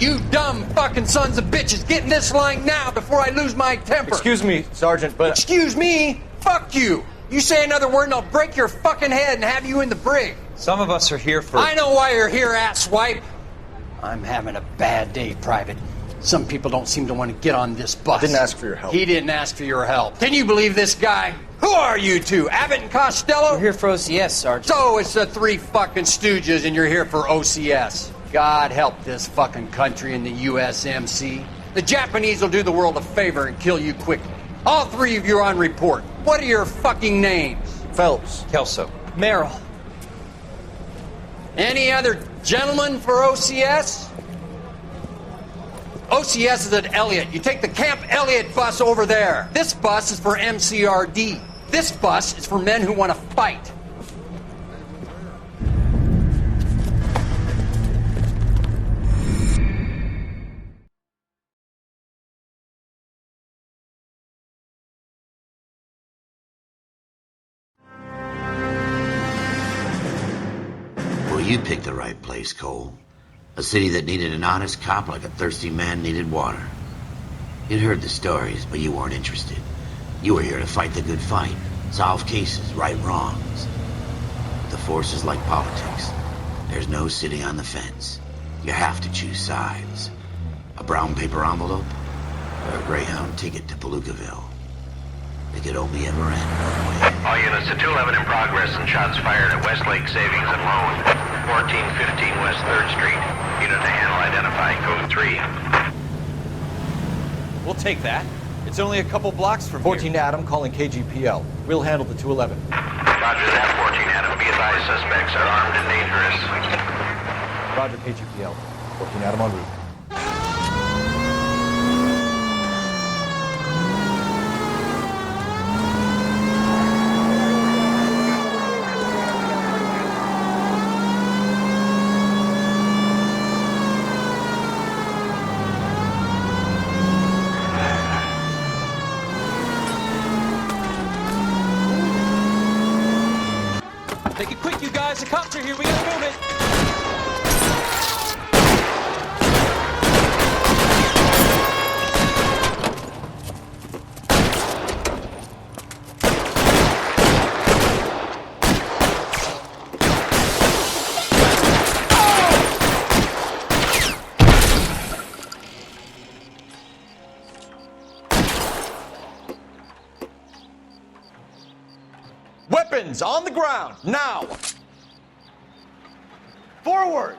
You dumb fucking sons of bitches, get in this line now before I lose my temper. Excuse me, Sergeant, but... Excuse me? Fuck you. You say another word and I'll break your fucking head and have you in the brig. Some of us are here for... I know why you're here, asswipe. I'm having a bad day, Private. Some people don't seem to want to get on this bus. I didn't ask for your help. He didn't ask for your help. Can you believe this guy? Who are you two? Abbott and Costello? We're here for OCS, Sergeant. So it's the three fucking stooges and you're here for OCS. God help this fucking country and the USMC. The Japanese will do the world a favor and kill you quickly. All three of you are on report. What are your fucking names? Phelps. Kelso. Merrill. Any other gentlemen for OCS? OCS is at Elliott. You take the Camp Elliott bus over there. This bus is for MCRD. This bus is for men who want to fight. Well, you picked the right place, Cole. A city that needed an honest cop like a thirsty man needed water. You'd heard the stories, but you weren't interested. You were here to fight the good fight, solve cases, right wrongs. The force is like politics. There's no sitting on the fence. You have to choose sides. A brown paper envelope, or a Greyhound ticket to Palookaville. It could only ever end one way. All units to 211 in progress and shots fired at Westlake Savings and Loan, 1415 West 3rd Street. Unit to handle identifying code 3. We'll take that. It's only a couple blocks from 14 here. Adam calling KGPL. We'll handle the 211. Roger that, 14 Adam. Be advised, suspects are armed and dangerous. Roger, KGPL. 14 Adam en route. Make it quick, you guys. The cops are here. We gotta move it. Weapons on the ground, now! Forward!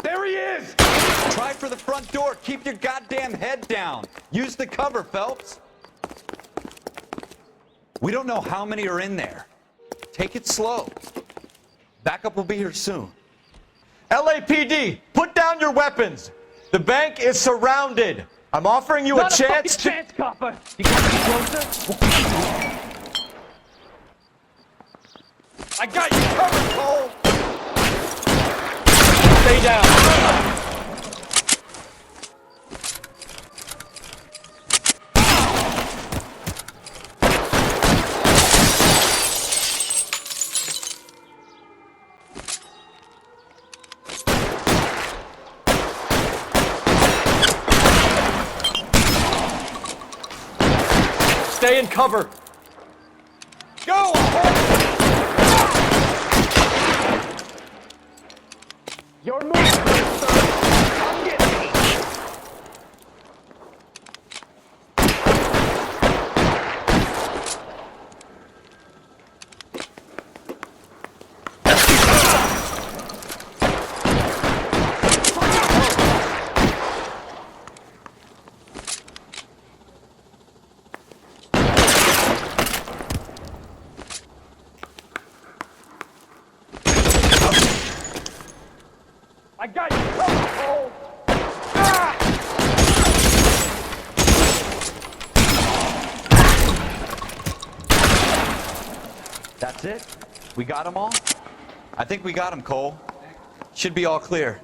There he is! Try for the front door. Keep your goddamn head down. Use the cover, Phelps. We don't know how many are in there. Take it slow. Backup will be here soon. LAPD, put down your weapons! The bank is surrounded! I'm offering you a chance to... chance, copper. You gotta be closer. I got you covered, Cole! Stay down. Stay in cover. Go! Your move, sir. Come get me. I got you covered, Cole! Ah! That's it? We got them all? I think we got them, Cole. Should be all clear.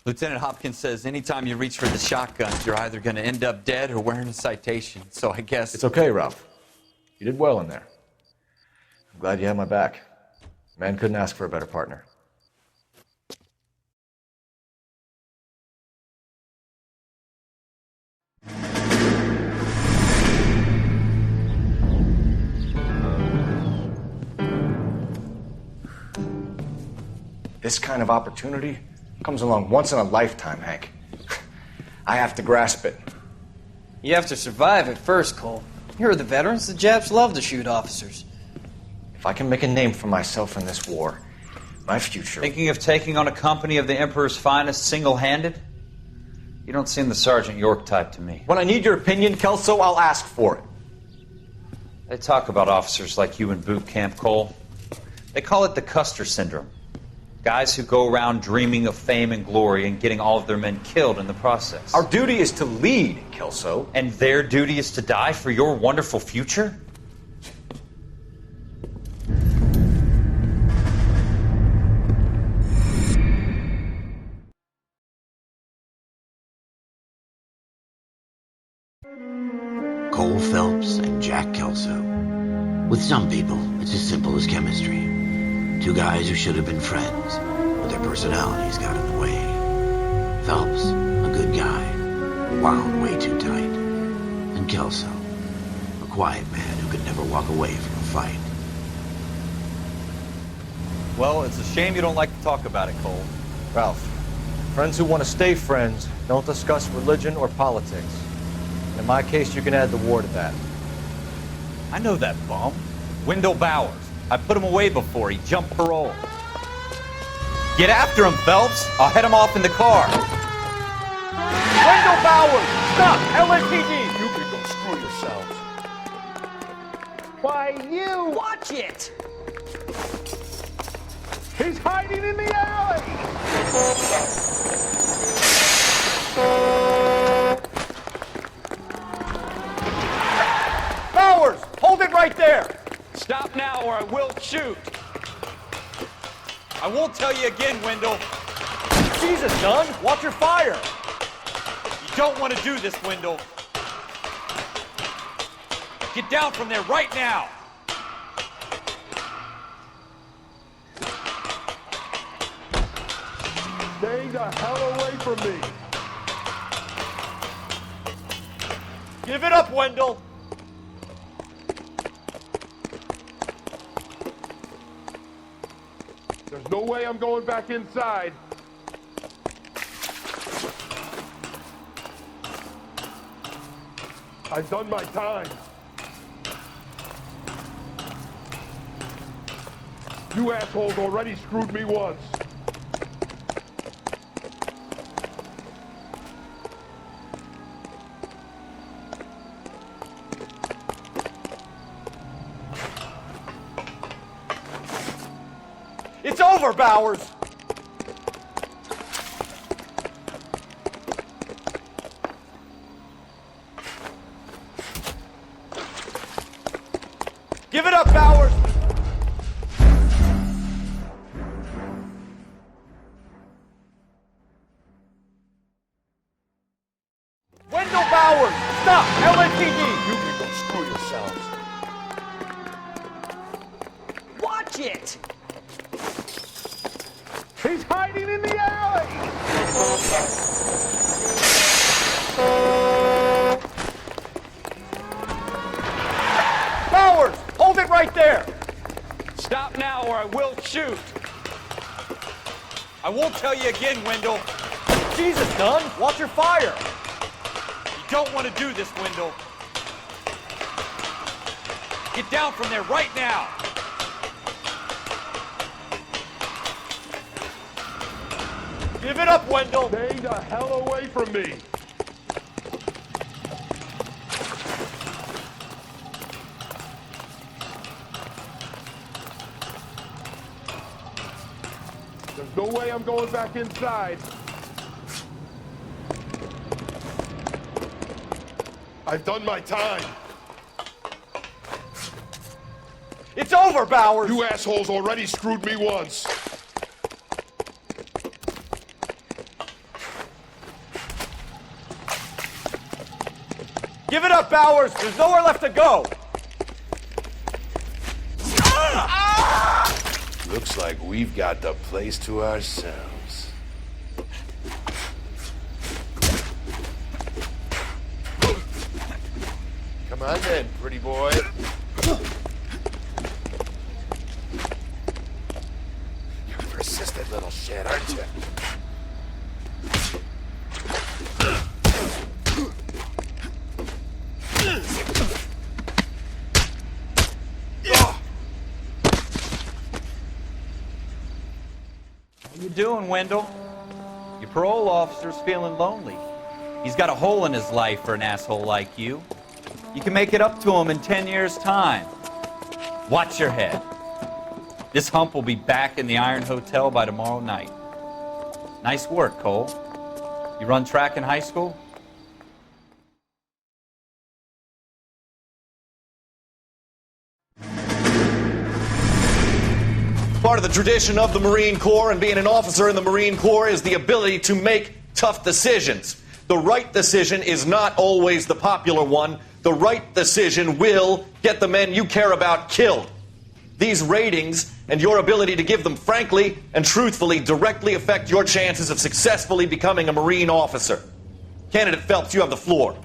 Lieutenant Hopkins says anytime you reach for the shotguns, you're either going to end up dead or wearing a citation. So I guess... It's okay, Ralph. You did well in there. I'm glad you had my back. Man couldn't ask for a better partner. This kind of opportunity comes along once in a lifetime, Hank. I have to grasp it. You have to survive it first, Cole. Here are the veterans. The Japs love to shoot officers. If I can make a name for myself in this war, my future... Thinking of taking on a company of the Emperor's finest single-handed? You don't seem the Sergeant York type to me. When I need your opinion, Kelso, I'll ask for it. They talk about officers like you in boot camp, Cole. They call it the Custer Syndrome. Guys who go around dreaming of fame and glory and getting all of their men killed in the process. Our duty is to lead, Kelso. And their duty is to die for your wonderful future? Cole Phelps and Jack Kelso. With some people, it's as simple as chemistry. Two guys who should have been friends, but their personalities got in the way. Phelps, a good guy, wound way too tight. And Kelso, a quiet man who could never walk away from a fight. Well, it's a shame you don't like to talk about it, Cole. Ralph, friends who want to stay friends don't discuss religion or politics. And in my case, you can add the war to that. I know that bum. Wendell Bowers. I put him away before he jumped parole. Get after him, Phelps. I'll head him off in the car. Wendell Bowers! Stop! LAPD! You can go screw yourselves. Why, you! Watch it! He's hiding in the alley! Bowers! Hold it right there! Stop now or I will shoot. I won't tell you again, Wendell. Jesus, son! Watch your fire! You don't want to do this, Wendell. Get down from there right now. Stay the hell away from me! Give it up, Wendell! There's no way I'm going back inside. I've done my time. You assholes already screwed me once. It's over, Bowers! Give it up, Bowers! Wendell Bowers! Stop! LAPD! You can go screw yourselves. Watch it! He's hiding in the alley! Bowers! Hold it right there! Stop now or I will shoot. I won't tell you again, Wendell. Jesus, son! Watch your fire! You don't want to do this, Wendell. Get down from there right now. Give it up, Wendell! Stay the hell away from me! There's no way I'm going back inside. I've done my time. It's over, Bowers! You assholes already screwed me once. Give it up, Bowers! There's nowhere left to go! Looks like we've got the place to ourselves. Come on then, pretty boy. You're a persistent little shit, aren't you? What you doing, Wendell? Your parole officer's feeling lonely. He's got a hole in his life for an asshole like you. You can make it up to him in 10 years' time. Watch your head. This hump will be back in the Iron Hotel by tomorrow night. Nice work, Cole. You run track in high school? Part of the tradition of the Marine Corps and being an officer in the Marine Corps is the ability to make tough decisions. The right decision is not always the popular one. The right decision will get the men you care about killed. These ratings and your ability to give them frankly and truthfully directly affect your chances of successfully becoming a Marine officer. Candidate Phelps, you have the floor.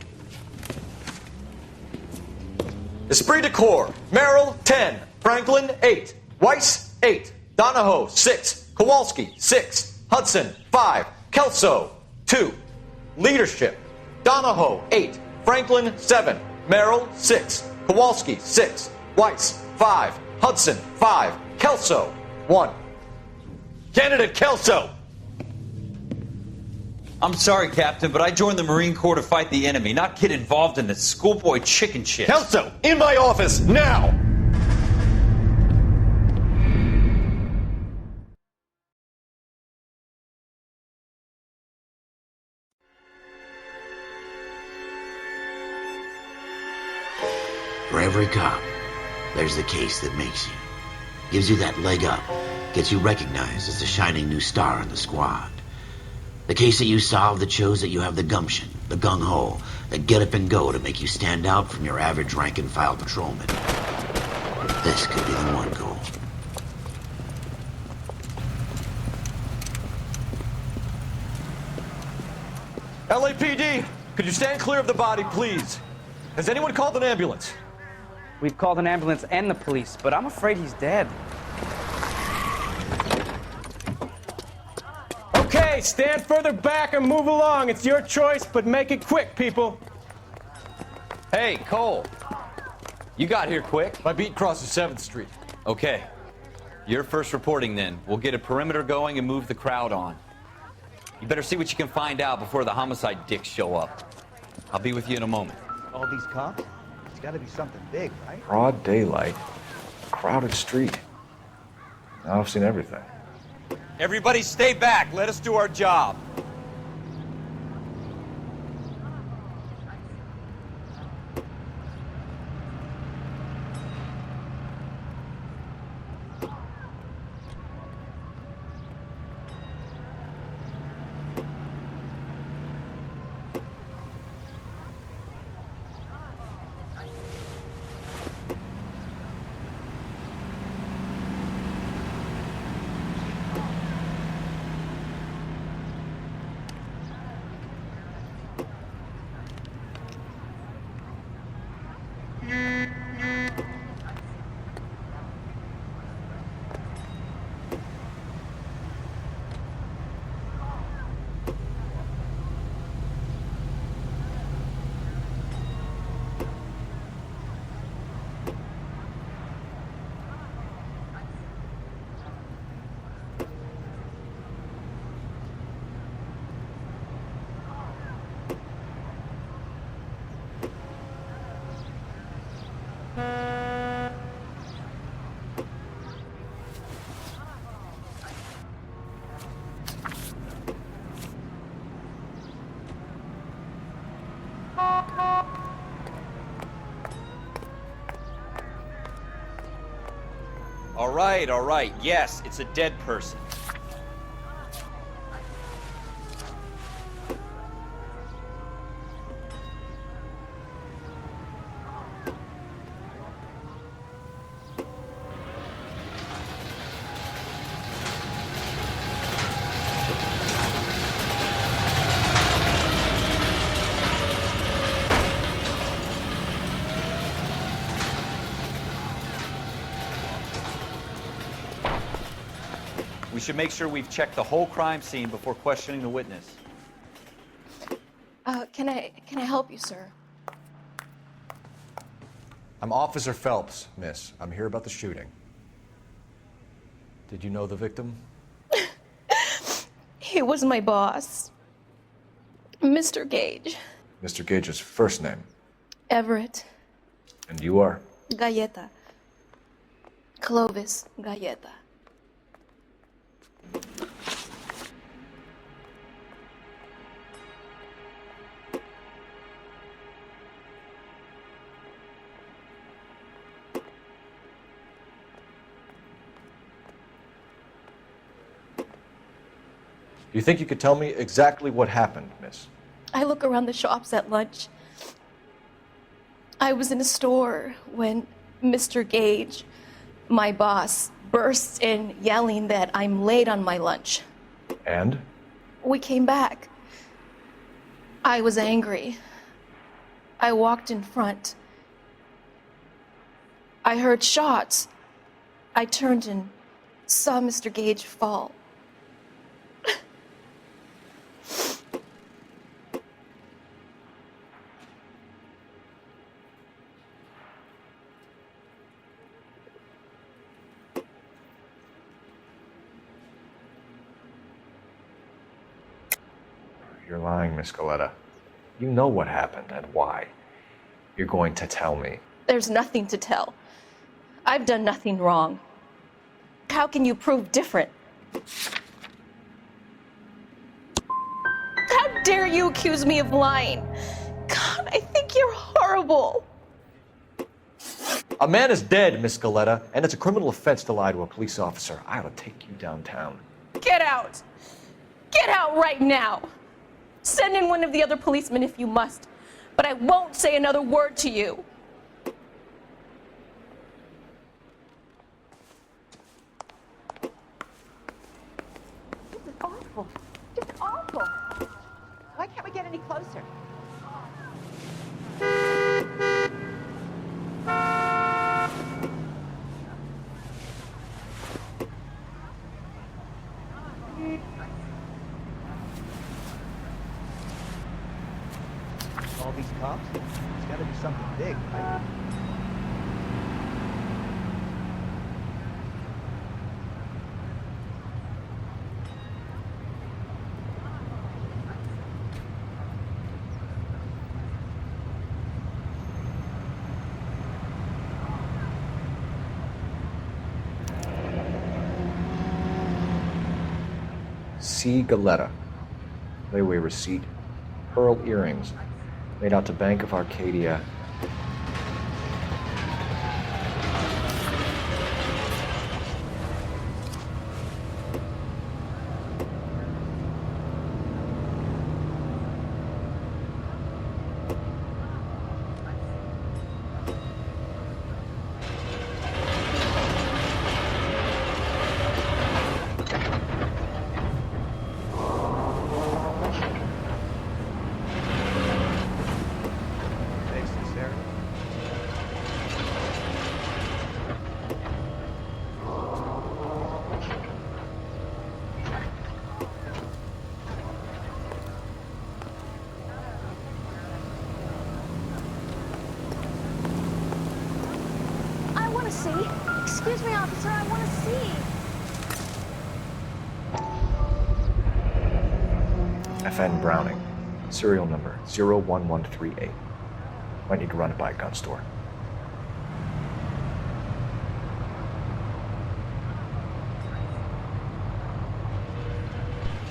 Esprit de Corps, Merrill, 10. Franklin, 8. Weiss, 8. Donahoe, 6. Kowalski, 6. Hudson, 5. Kelso, 2. Leadership, Donahoe, 8. Franklin, 7. Merrill, 6. Kowalski, 6. Weiss, 5. Hudson, 5. Kelso, 1. Candidate Kelso. I'm sorry, Captain, but I joined the Marine Corps to fight the enemy, not get involved in this schoolboy chicken shit. Kelso, in my office, now! For every cop, there's the case that makes you. Gives you that leg up. Gets you recognized as the shining new star in the squad. The case that you solved that shows that you have the gumption, the gung-ho, the get up and go to make you stand out from your average rank-and-file patrolman. This could be the one, Cole. LAPD, could you stand clear of the body, please? Has anyone called an ambulance? We've called an ambulance and the police, but I'm afraid he's dead. Okay, stand further back and move along. It's your choice, but make it quick, people. Hey, Cole. You got here quick. My beat crosses 7th Street. Okay. You're first reporting then. We'll get a perimeter going and move the crowd on. You better see what you can find out before the homicide dicks show up. I'll be with you in a moment. All these cops? It's gotta be something big, right? Broad daylight. Crowded street. Now I've seen everything. Everybody stay back. Let us do our job. All right. Yes, it's a dead person. We should make sure we've checked the whole crime scene before questioning the witness. Can I help you, sir? I'm Officer Phelps, miss. I'm here about the shooting. Did you know the victim? He was my boss, Mr. Gage. Mr. Gage's first name. Everett. And you are? Galleta. Clovis Galleta. Do you think you could tell me exactly what happened, miss? I look around the shops at lunch. I was in a store when Mr. Gage, my boss, bursts in yelling that I'm late on my lunch. And? We came back. I was angry. I walked in front. I heard shots. I turned and saw Mr. Gage fall. You're lying, Miss Galleta. You know what happened and why. You're going to tell me. There's nothing to tell. I've done nothing wrong. How can you prove different? How dare you accuse me of lying? God, I think you're horrible. A man is dead, Miss Galleta, and it's a criminal offense to lie to a police officer. I ought to take you downtown. Get out! Get out right now! Send in one of the other policemen if you must, but I won't say another word to you. This is awful. Just awful. Why can't we get any closer? All these cops? It's gotta be something big, right? C. Galleta. Layaway receipt. Pearl earrings. Made out to Bank of Arcadia. Excuse me, officer, I want to see. FN Browning. Serial number 01138. Might need to run it by a gun store.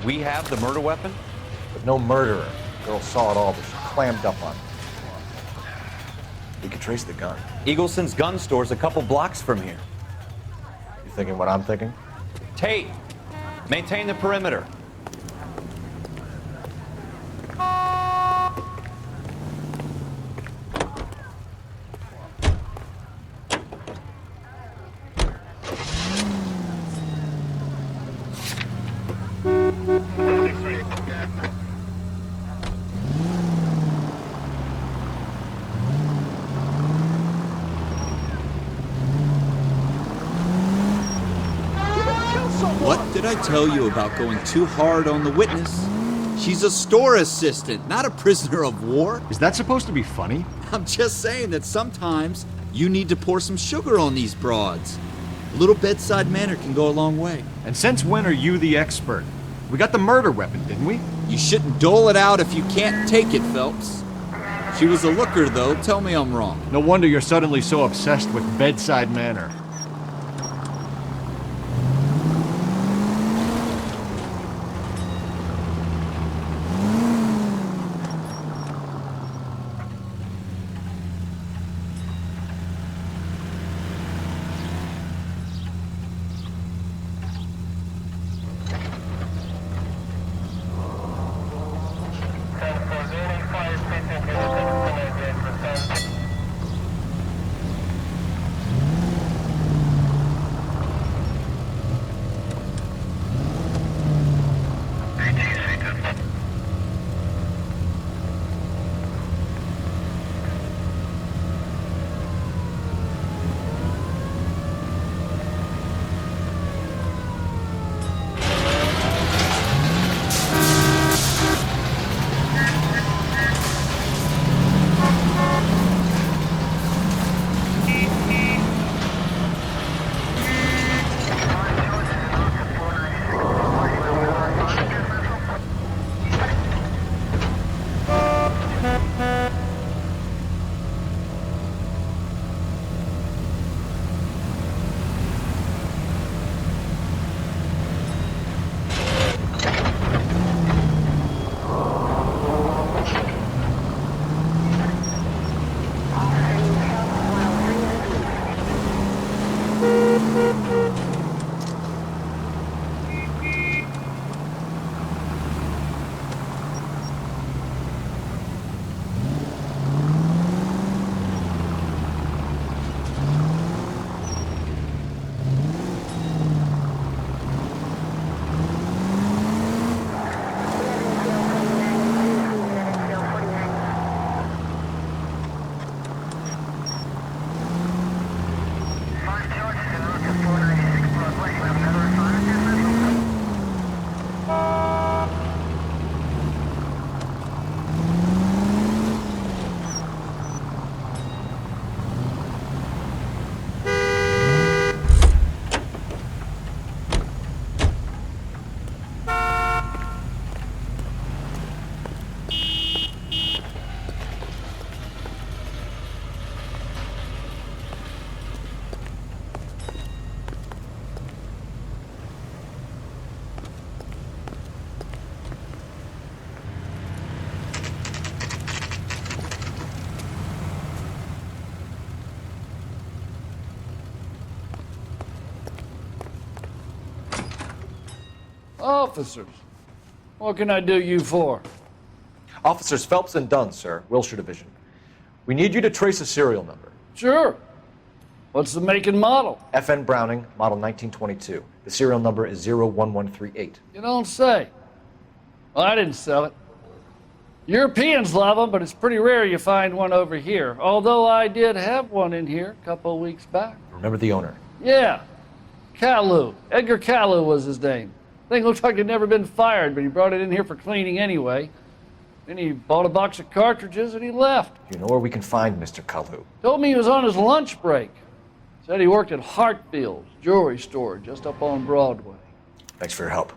We have the murder weapon? But no murderer. Girl saw it all, but she clammed up on it. We could trace the gun. Eagleson's gun store's a couple blocks from here. You thinking what I'm thinking? Tate, maintain the perimeter. What did did I tell you about going too hard on the witness? She's a store assistant, not a prisoner of war. Is that supposed to be funny? I'm just saying that sometimes you need to pour some sugar on these broads. A little bedside manner can go a long way. And since when are you the expert? We got the murder weapon, didn't we? You shouldn't dole it out if you can't take it, Phelps. She was a looker, though. Tell me I'm wrong. No wonder you're suddenly so obsessed with bedside manner. Officers, what can I do you for? Officers Phelps and Dunn, sir, Wilshire Division. We need you to trace a serial number. Sure. What's the make and model? FN Browning, model 1922. The serial number is 01138. You don't say. Well, I didn't sell it. Europeans love them, but it's pretty rare you find one over here. Although I did have one in here a couple of weeks back. Remember the owner? Yeah. Caillou. Edgar Caillou was his name. Thing looked like he'd never been fired, but he brought it in here for cleaning anyway. Then he bought a box of cartridges and he left. You know where we can find Mr. Caillou? Told me he was on his lunch break. Said he worked at Hartfield's jewelry store just up on Broadway. Thanks for your help.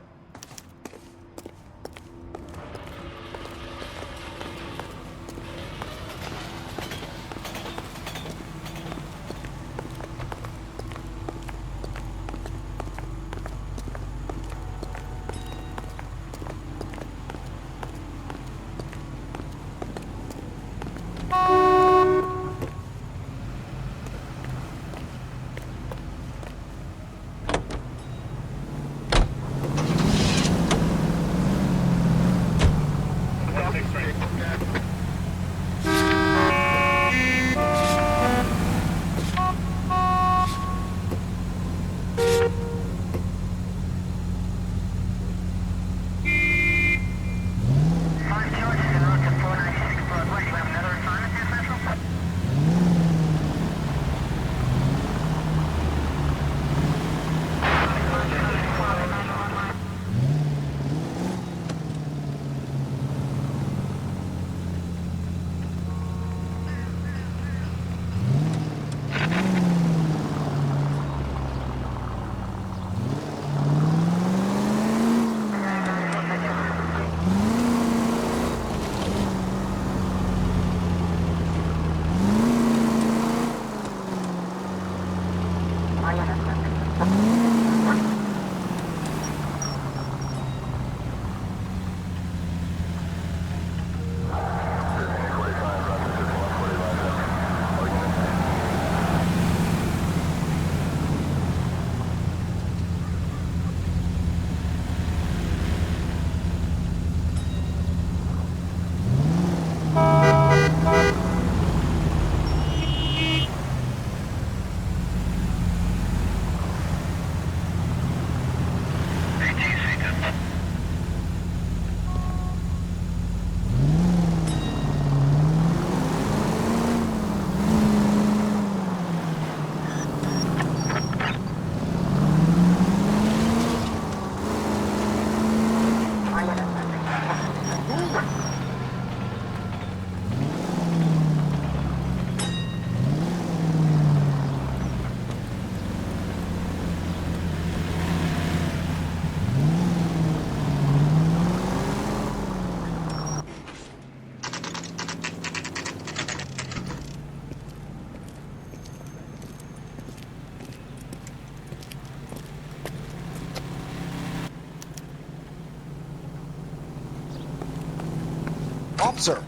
Sir,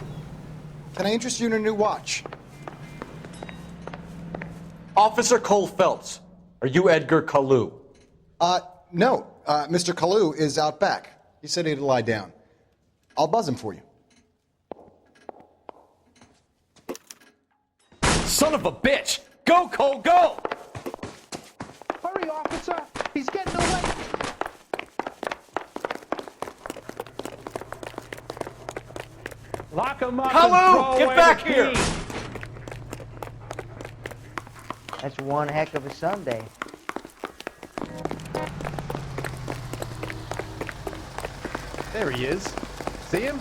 can I interest you in a new watch? Officer Cole Phelps, are you Edgar Kalu? No. Mr. Kalu is out back. He said he'd lie down. I'll buzz him for you. Son of a bitch! Go, Cole, go! Hurry, officer! He's getting away! Lock him up. Kalu, get back here! That's one heck of a Sunday. There he is. See him?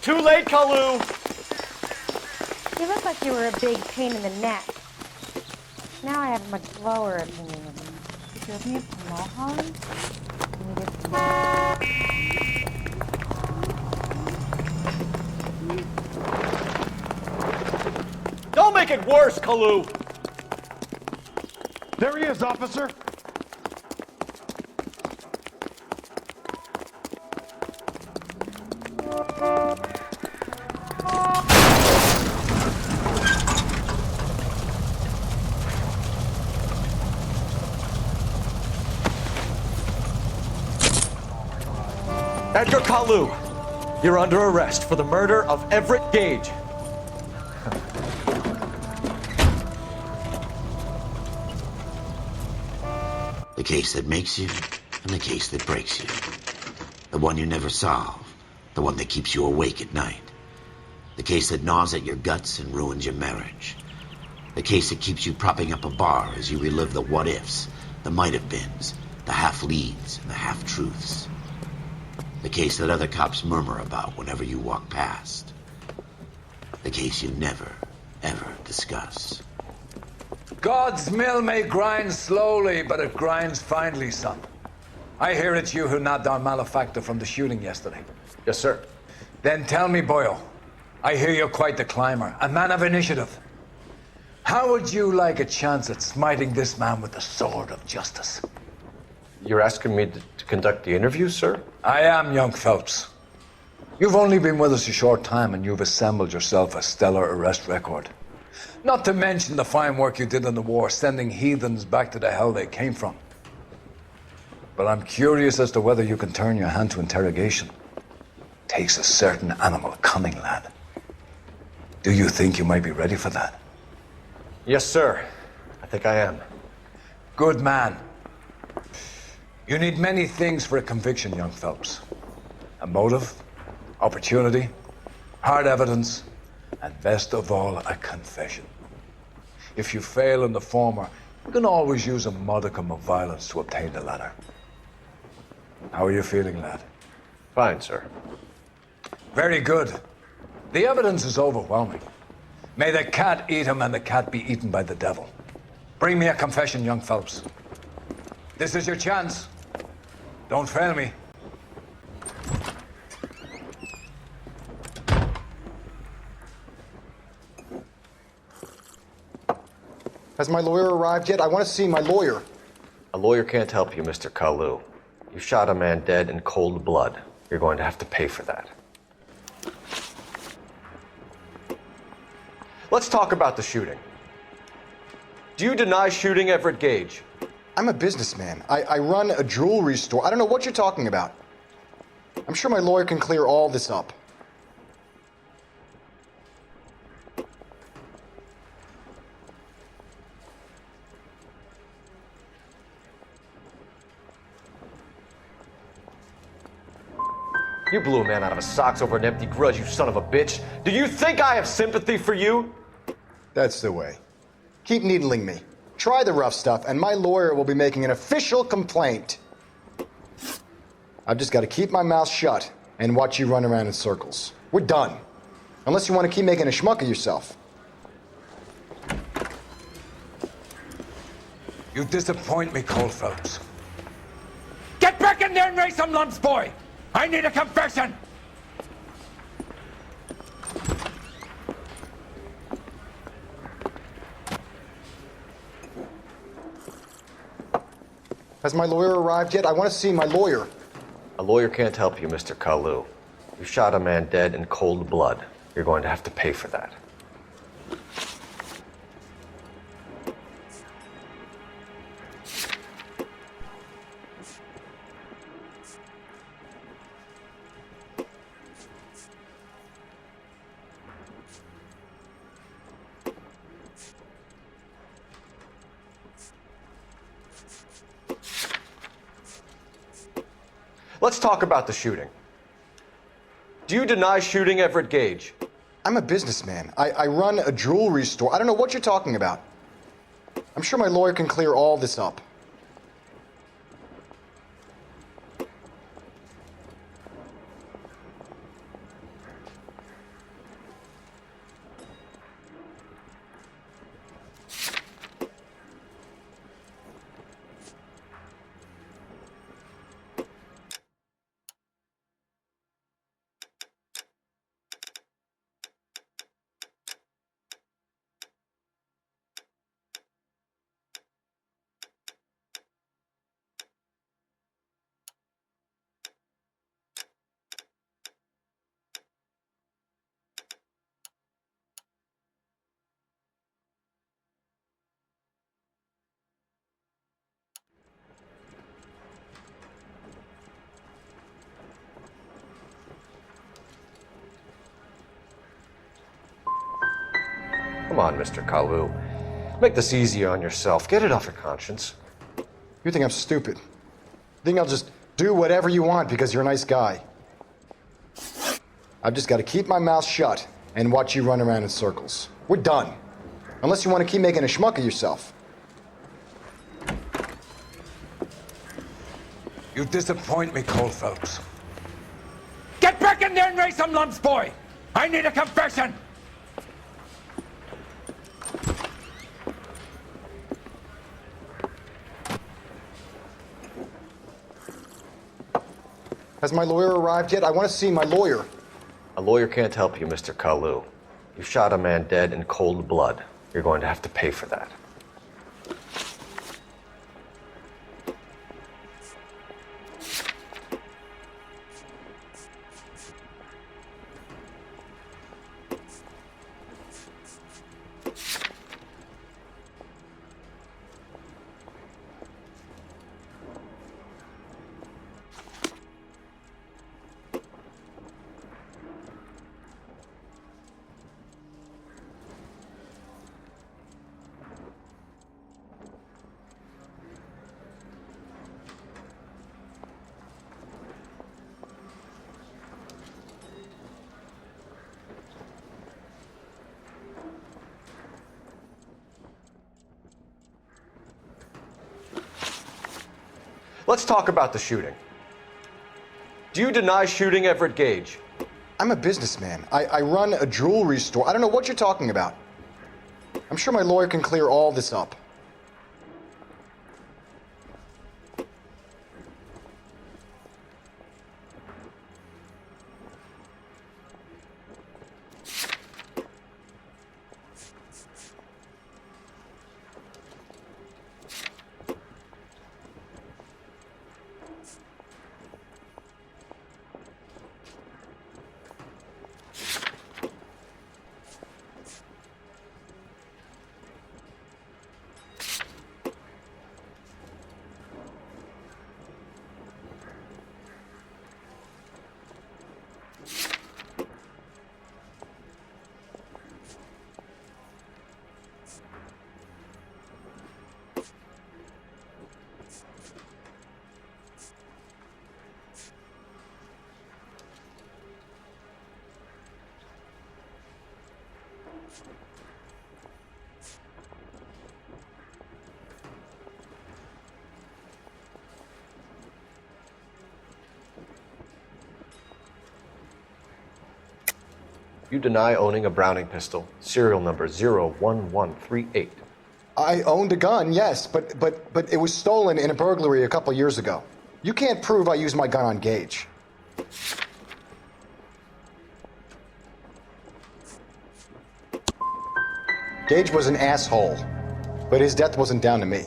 Too late, Kalu! You look like you were a big pain in the neck. Now I have a much lower opinion of you. Did you open your small Holly? Can we get some? Don't make it worse, Kalu! There he is, officer. Edgar Kalu, you're under arrest for the murder of Everett Gage. The case that makes you, and the case that breaks you. The one you never solve, the one that keeps you awake at night. The case that gnaws at your guts and ruins your marriage. The case that keeps you propping up a bar as you relive the what-ifs, the might-have-beens, the half-leads, and the half-truths. The case that other cops murmur about whenever you walk past. The case you never, ever discuss. God's mill may grind slowly, but it grinds finely, son. I hear it's you who nabbed our malefactor from the shooting yesterday. Yes, sir. Then tell me, Boyle, I hear you're quite the climber, a man of initiative. How would you like a chance at smiting this man with the sword of justice? You're asking me to conduct the interview, sir? I am, young Phelps. You've only been with us a short time and you've assembled yourself a stellar arrest record. Not to mention the fine work you did in the war, sending heathens back to the hell they came from. But I'm curious as to whether you can turn your hand to interrogation. Takes a certain animal cunning, lad. Do you think you might be ready for that? Yes, sir. I think I am. Good man. You need many things for a conviction, young Phelps. A motive, opportunity, hard evidence, and best of all, a confession. If you fail in the former, you can always use a modicum of violence to obtain the latter. How are you feeling, lad? Fine, sir. Very good. The evidence is overwhelming. May the cat eat him and the cat be eaten by the devil. Bring me a confession, young Phelps. This is your chance. Don't fail me. Has my lawyer arrived yet? I want to see my lawyer. A lawyer can't help you, Mr. Kalu. You shot a man dead in cold blood. You're going to have to pay for that. Let's talk about the shooting. Do you deny shooting Everett Gage? I'm a businessman. I run a jewelry store. I don't know what you're talking about. I'm sure my lawyer can clear all this up. You blew a man out of his socks over an empty grudge, you son of a bitch. Do you think I have sympathy for you? That's the way. Keep needling me. Try the rough stuff, and my lawyer will be making an official complaint. I've just got to keep my mouth shut and watch you run around in circles. We're done. Unless you want to keep making a schmuck of yourself. You disappoint me, Cole Phelps. Get back in there and raise some lumps, boy! I need a confession! Has my lawyer arrived yet? I want to see my lawyer. A lawyer can't help you, Mr. Kalu. You shot a man dead in cold blood. You're going to have to pay for that. Let's talk about the shooting. Do you deny shooting Everett Gage? I'm a businessman. I run a jewelry store. I don't know what you're talking about. I'm sure my lawyer can clear all this up. Come on, Mr. Kalu. Make this easier on yourself. Get it off your conscience. You think I'm stupid? You think I'll just do whatever you want because you're a nice guy? I've just got to keep my mouth shut and watch you run around in circles. We're done. Unless you want to keep making a schmuck of yourself. You disappoint me, Cole Phelps. Get back in there and raise some lumps, boy! I need a confession! Has my lawyer arrived yet? I want to see my lawyer. A lawyer can't help you, Mr. Kalu. You shot a man dead in cold blood. You're going to have to pay for that. Let's talk about the shooting. Do you deny shooting Everett Gage? I'm a businessman. I run a jewelry store. I don't know what you're talking about. I'm sure my lawyer can clear all this up. You deny owning a Browning pistol, serial number 01138. I owned a gun, yes, but it was stolen in a burglary a couple years ago. You can't prove I used my gun on Gage. Gage was an asshole, but his death wasn't down to me.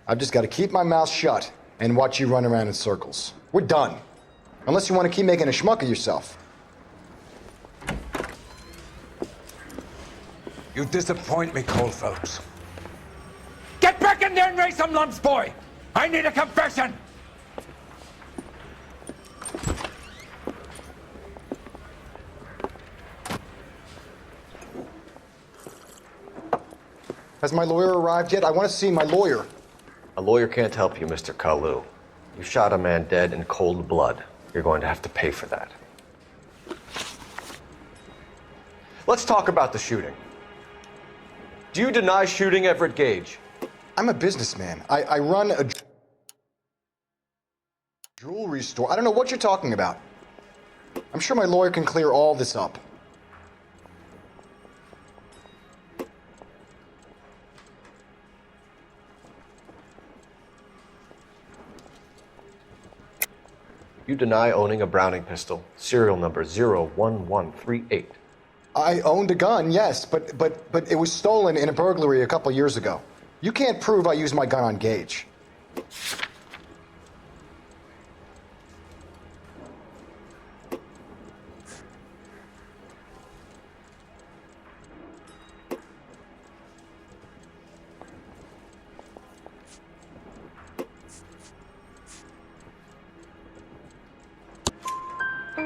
I've just got to keep my mouth shut and watch you run around in circles. We're done. Unless you want to keep making a schmuck of yourself. You disappoint me, Cole Phelps. Get back in there and raise some lumps, boy! I need a confession! Has my lawyer arrived yet? I want to see my lawyer. A lawyer can't help you, Mr. Kalu. You shot a man dead in cold blood. You're going to have to pay for that. Let's talk about the shooting. Do you deny shooting Everett Gage? I'm a businessman. I run a jewelry store. I don't know what you're talking about. I'm sure my lawyer can clear all this up. You deny owning a Browning pistol, serial number 01138. I owned a gun, yes, but it was stolen in a burglary a couple years ago. You can't prove I used my gun on Gage.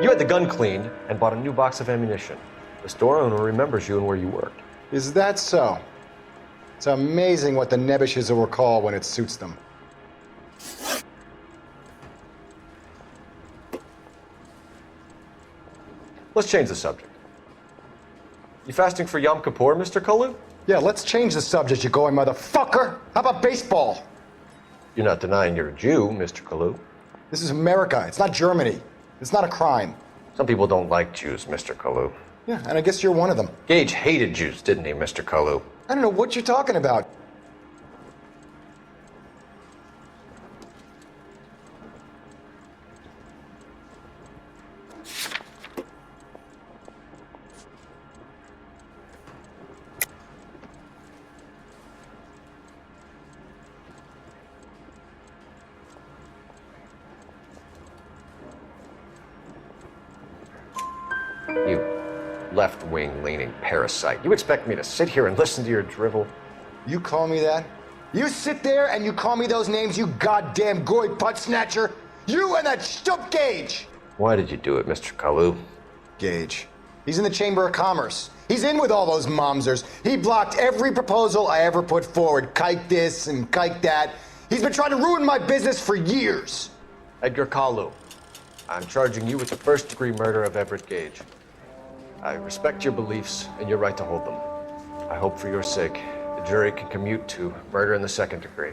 You had the gun cleaned and bought a new box of ammunition. The store owner remembers you and where you worked. Is that so? It's amazing what the Nebbishes will recall when it suits them. Let's change the subject. You fasting for Yom Kippur, Mr. Kalu? Yeah, let's change the subject, you going motherfucker. How about baseball? You're not denying you're a Jew, Mr. Kalu. This is America. It's not Germany. It's not a crime. Some people don't like Jews, Mr. Kalu. Yeah, and I guess you're one of them. Gage hated Jews, didn't he, Mr. Kalu? I don't know what you're talking about. You left-wing leaning parasite. You expect me to sit here and listen to your drivel? You call me that? You sit there and you call me those names, you goddamn goy butt snatcher? You and that stup Gage! Why did you do it, Mr. Kalu? Gage. He's in the Chamber of Commerce. He's in with all those momsers. He blocked every proposal I ever put forward. Kike this and kike that. He's been trying to ruin my business for years. Edgar Kalu, I'm charging you with the first-degree murder of Everett Gage. I respect your beliefs and your right to hold them. I hope for your sake the jury can commute to murder in the second degree.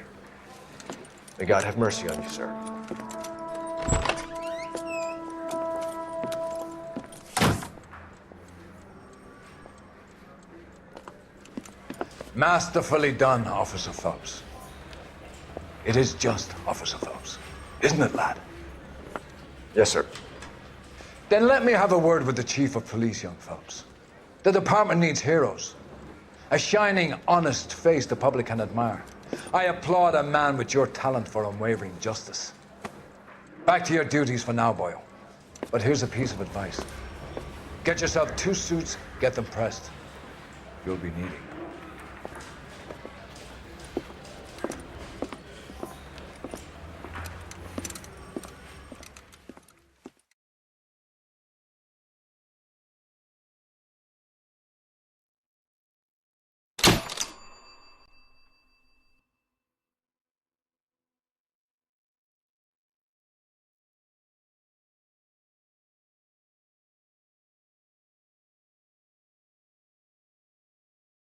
May God have mercy on you, sir. Masterfully done, Officer Phelps. It is just Officer Phelps, isn't it, lad? Yes, sir. Then let me have a word with the Chief of Police, young Phelps. The department needs heroes. A shining, honest face the public can admire. I applaud a man with your talent for unwavering justice. Back to your duties for now, Boyle. But here's a piece of advice. Get yourself 2 suits, get them pressed. You'll be needing